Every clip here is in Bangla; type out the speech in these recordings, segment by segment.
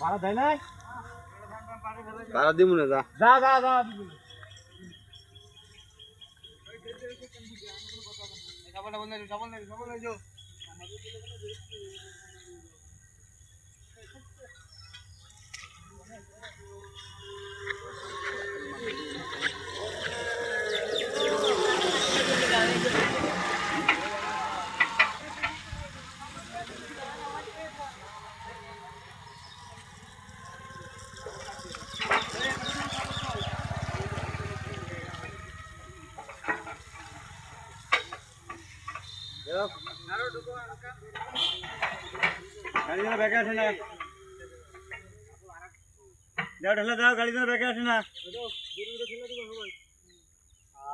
ভাড়া দেয় নাই? ভাড়া দিব না, যা যা যা যা গাড়ি যেন ব্যাকে আসে না, যাও ঢেলে দাও, গাড়ি যেন ব্যাকে আসে না।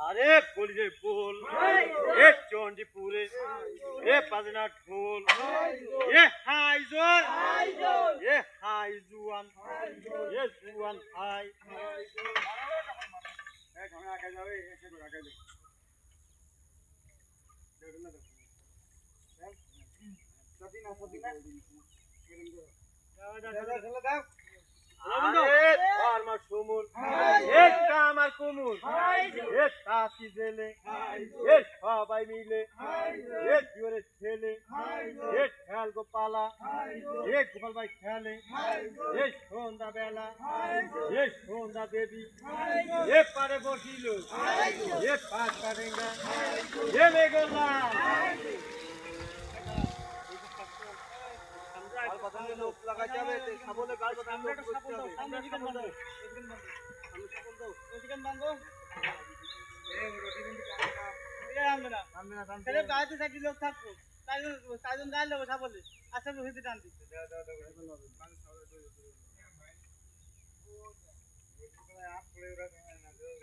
আরে পুলিশে ফুল এ চন্ডিপুরে এ পাজনা ঢোল এ হাই জোর এ হাই জুয়ান এ জুয়ান হাই এ ঘরে আগে যাও, এসে ঘরে আগে যাও, ঢেলে দাও সদিনা সদিনা ঢেলে দাও। আমার সমুর আমার কুমুর এ তাঁতি জেলে এ সবাই মিলে এ জোরে ছেলে এ খেয়াল গোপালা এ গোপাল ভাই খেলে এ সন্ধ্যা বেলা এ সন্ধ্যা দেবী এ পারে বসিল এ পাঁচ কারেঙ্গা এ মেঘলা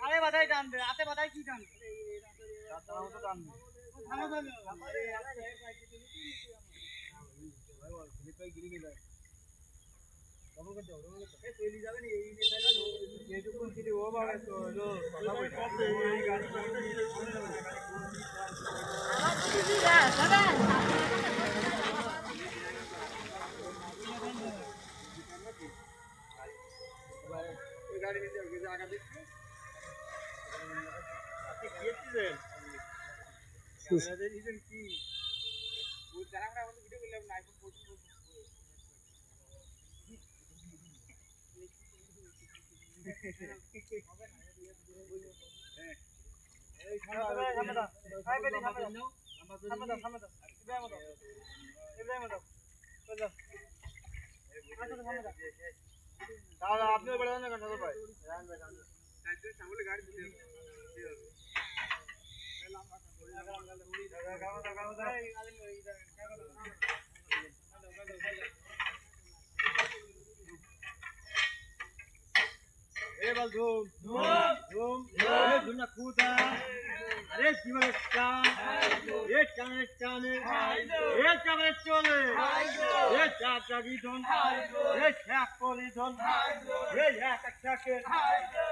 আরে বাধাই টানবে, হাতে বাধাই কি টানবে? আপনি अरे जीवन ये चाने चाने ये चाने चले ये चाचा की धन ये छाप पोली धन ये कच्चा के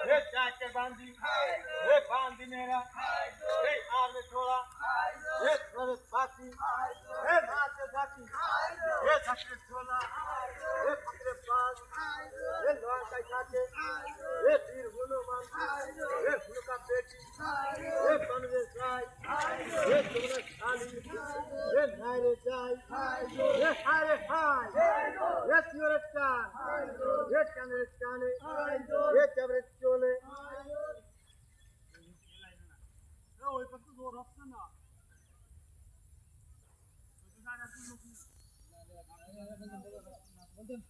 ये चाचा बांधी ये बांधी मेरा ये आर में छोड़ा ये थोड़े पाती ये माथे पाती ये सच्चे छोड़ा ये पकड़े पास ये लोहा का खाते ये तीर हनुमान ये फूल का पेटी ये बनवे साई ये तुमने खाली ये नारे जाई ये हारे हाय ये तिरे चान ये चंद्र चाने ये चबरे